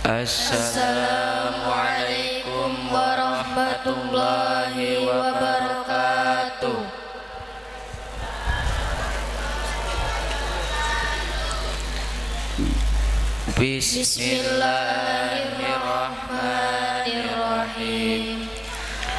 Assalamualaikum warahmatullahi wabarakatuh. Bismillahirrahmanirrahim.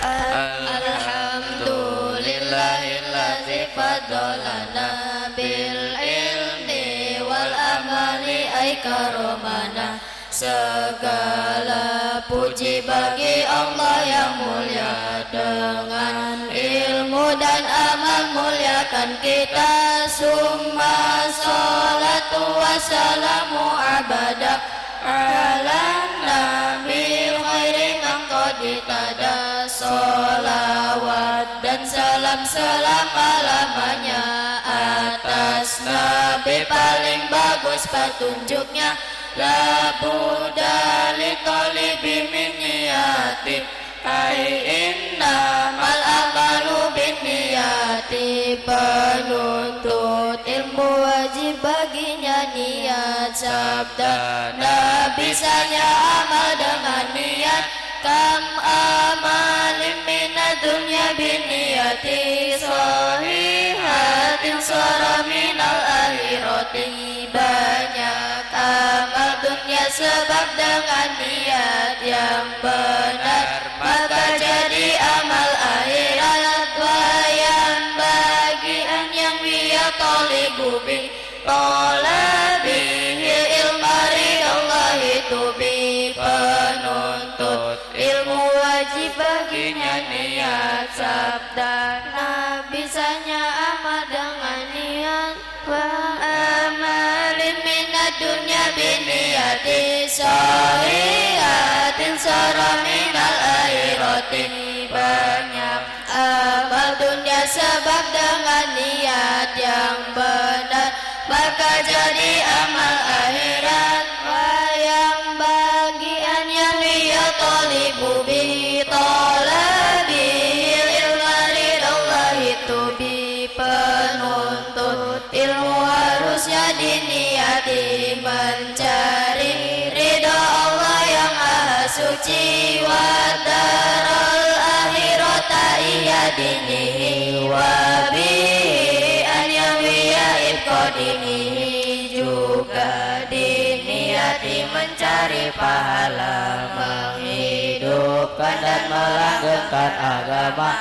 Alhamdulillahilladzi fadolana bil ilmi wal amali ay karomana. Segala puji bagi Allah yang mulia, dengan ilmu dan amal muliakan kita. Summa salatu wassalamu abada ala nabi khairi man qad itada. Salawat dan salam selama-lamanya atas nabi paling bagus petunjuknya. La budda li talibi min niyati ay innamal amalu bin niyati. Penuntut ilmu wajib baginya niat. Sabda Nabi sanya amal dengan niat. Kam amalin minad dunya bin niyati sahihatin sara minal akhirati. Banyak amal dunia sebab dengan niat yang benar, maka jadi amal akhirat. Wayang bagian yang biya tolibu bi tolabihi ilmari Allah itu bi. Penuntut ilmu wajib baginya niat. Sabda Nabi sanya amal dengan niat. Wa amalin minad dunya biniyati sahihatin sara minal akhirati. Banyak amal dunia sebab dengan niat yang benar, maka jadi amal akhirat. Wayang bagian yang dia tolibu bi tolabihil ilmari Allah itu bi. Penuntut ilmu harusnya diniati mencari ridha Allah yang maha suci. Wa daral akhirata iya dinihi wa bihi an yawiya ibqadinihi. Juga diniati mencari pahala, menghidupkan dan melanggengkan agama.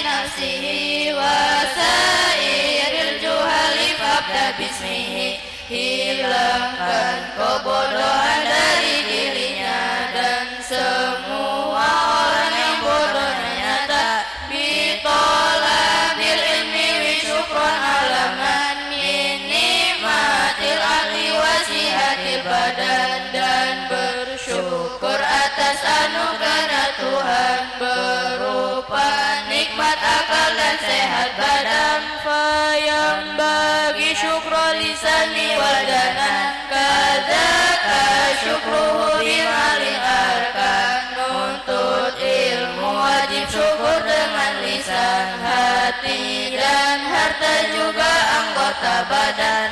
Nafsihi wa sairil juhali fabda bismihi. Hilangkan kebodohan dari dirinya dan semua orang yang bodohnya nyata. Bitolabil ilmi wi syukron alaman min nikmatil ahli wasihatil badan. Dan bersyukur atas anugerah Tuhan berupa nikmat akal dan sehat badan. Fayam bagi syukru lisani wadana kadzaka syukruhu bimalin arkan. Nuntut ilmu wajib syukur dengan lisan, hati dan harta juga anggota badan.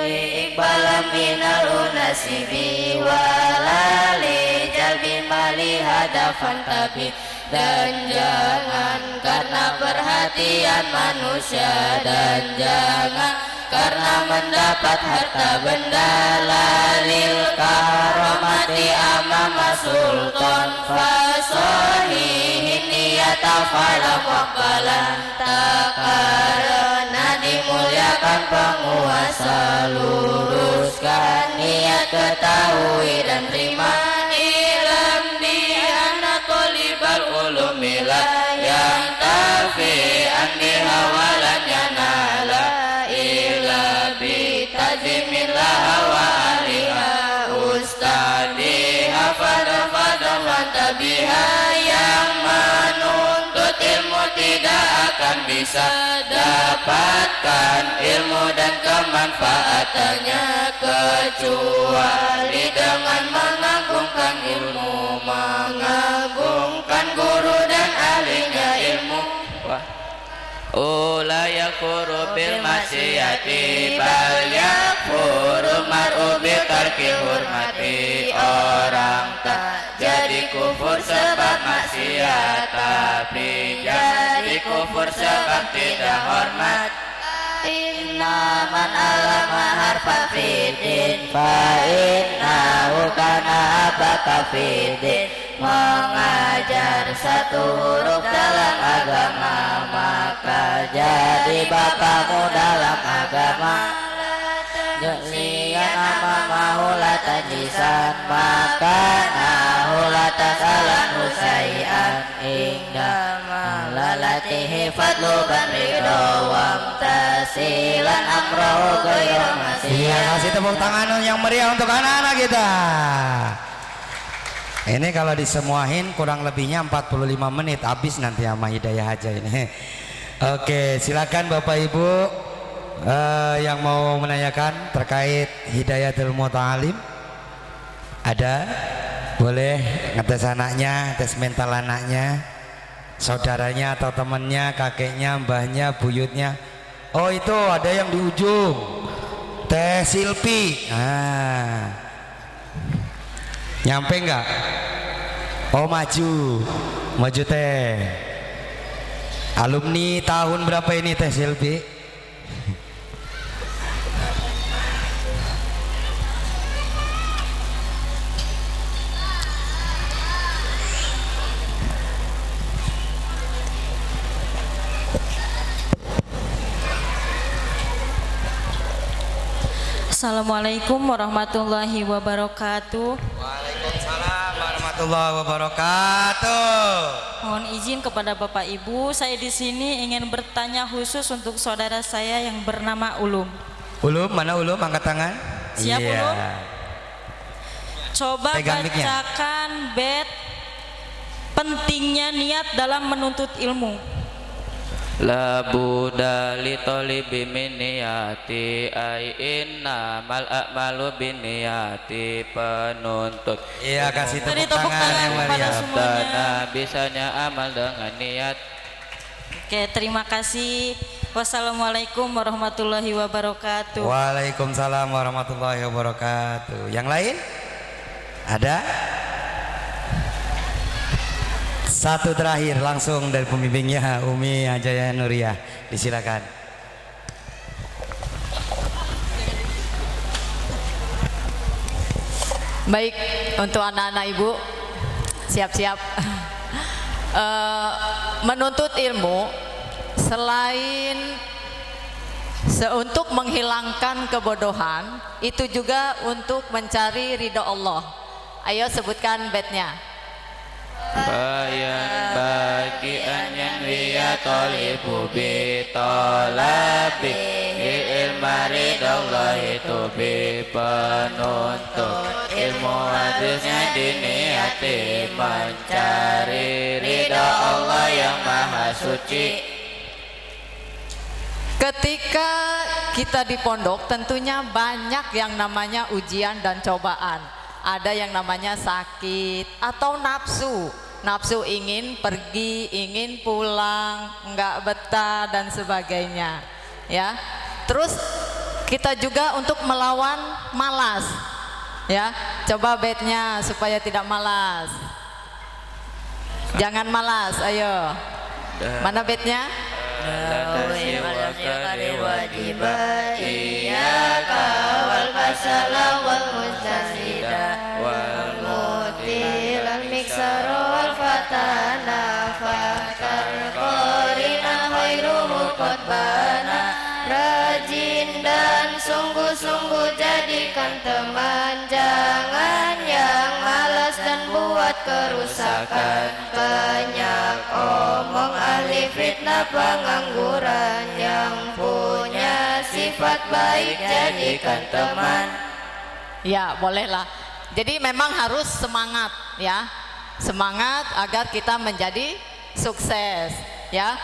Iqbalam minal unasibi walali jalbi mali hadafan tabi. Dan jangan karena perhatian manusia, dan jangan karena mendapat harta benda. Lalil karomati amama sultan fasohihin niyata falam wakalan. Tak karena dimuliakan penguasa, luruskan niat, ketahui dan terima. Ilam diana tolibal ulumilah yang tafi'an dihawalannya nala. Ila bitazimillah wa aliha ustadi hafadafadafan tabiha. Yang menuntut ilmu tidak akan bisa dapatkan ilmu dan kemanfaatannya kecuali dengan mengagungkan ilmu, mengagungkan guru dan ahlinya ilmu. Ula yakfuru bil masyiyati bal kufru bitarki hormati orang tak jadi kufur sebab maksiat, tapi jadi kufur sebab tidak hormat. Inna man alama harfa fidin fa innahu kana abaka fidin. Mengajar satu huruf dalam agama maka jadi bapakmu dalam agama. Lian amamahu la tajisan maka nahu la tasalan husai'an inda malalatihi fadluban ridho wamtasilan amrohu gaya masih. Iya, kasih tepuk tangan yang meriah untuk anak-anak kita. Ini kalau disemuahin kurang lebihnya 45 menit habis nanti sama Hidayah aja ini. Oke, silakan Bapak Ibu yang mau menanyakan terkait Hidayatul Muta'alim. Ada? Boleh ngetes anaknya, tes mental anaknya, saudaranya atau temannya, kakeknya, mbahnya, buyutnya. Oh itu ada yang di ujung, Teh Silpi. Nyampe enggak? Oh maju Teh. Alumni tahun berapa ini Teh Silpi? Assalamualaikum warahmatullahi wabarakatuh. Waalaikumsalam warahmatullahi wabarakatuh. Mohon izin kepada Bapak Ibu, saya di sini ingin bertanya khusus untuk saudara saya yang bernama Ulum. Ulum, mana Ulum? Angkat tangan. Siap Ulum? Coba pegang mic-nya. bacakan bait pentingnya niat dalam menuntut ilmu. La budda li talibi min niyati ai innamal a'malu binniyati. Penuntut Iya, kasih Beri tepuk tangan yang kepada meriah. semuanya. dana bisanya amal dengan niat. Oke, terima kasih. Wassalamualaikum warahmatullahi wabarakatuh. Waalaikumsalam warahmatullahi wabarakatuh. Yang lain? Ada? Satu terakhir langsung dari pembimbingnya Umi Ajaya Nuriyah. Disilakan. Baik, untuk anak-anak ibu siap-siap. Menuntut ilmu selain untuk menghilangkan kebodohan, itu juga untuk mencari ridho Allah. Ayo sebutkan baitnya. Bayan bagi an yang wiya tolibu bi tolabi ilma ridallah itu bi. Penuntut ilmu hadisnya diniati mencari ridha Allah yang maha suci. Ketika kita di pondok tentunya banyak yang namanya ujian dan cobaan. Ada yang namanya sakit atau nafsu ingin pergi, ingin pulang, enggak betah dan sebagainya, ya. Terus kita juga untuk melawan malas, ya. Coba baitnya supaya tidak malas. Jangan malas, ayo. Mana baitnya? Iyaka wal fasala wal mustasida wal mutil al miksara wal fatana fatar qarina khairuhu qadbana. Rajin dan sungguh-sungguh jadikan teman, jangan yang malas dan buat kerusakan. Banyak omong ahli fitnah pengangguran, yang punya sifat baik jadikan teman. Ya, bolehlah. Jadi memang harus semangat, ya. Semangat agar kita menjadi sukses, ya.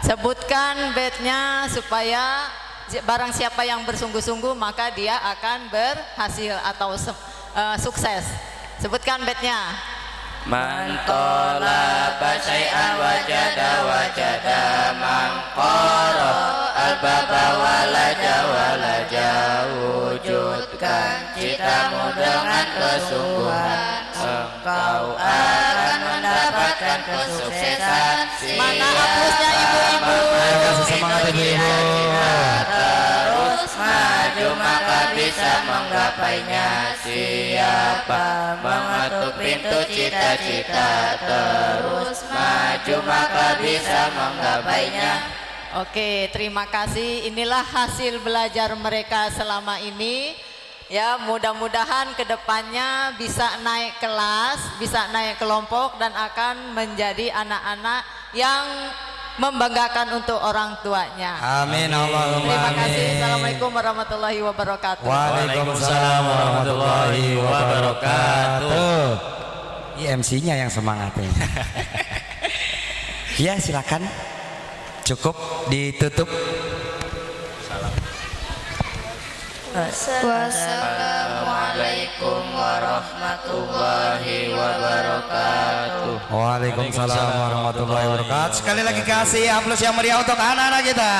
Sebutkan baitnya supaya barang siapa yang bersungguh-sungguh maka dia akan berhasil atau sukses. Sebutkan baitnya. Man talaba syai'an wajada man qara al-baba walaja wujudkan kamu dengan kesungguhan, engkau akan mendapatkan kesuksesan. Mana hapusnya ibu-ibu? Ayo kasih semangat ibu-ibu. Terus maju maka bisa menggapainya. Siapa mengetuk pintu cita-cita, terus maju maka bisa menggapainya. Oke, terima kasih. Inilah hasil belajar mereka selama ini. Ya, mudah-mudahan kedepannya bisa naik kelas, bisa naik kelompok dan akan menjadi anak-anak yang membanggakan untuk orang tuanya. Amin Allahumma Terima kasih. amin. Assalamualaikum warahmatullahi wabarakatuh. Waalaikumsalam warahmatullahi wabarakatuh. MC-nya yang semangat ya. Ya silakan. Cukup ditutup. Wassalamualaikum warahmatullahi wabarakatuh. Waalaikumsalam warahmatullahi wabarakatuh. Sekali lagi kasih aplaus yang meriah untuk anak-anak kita.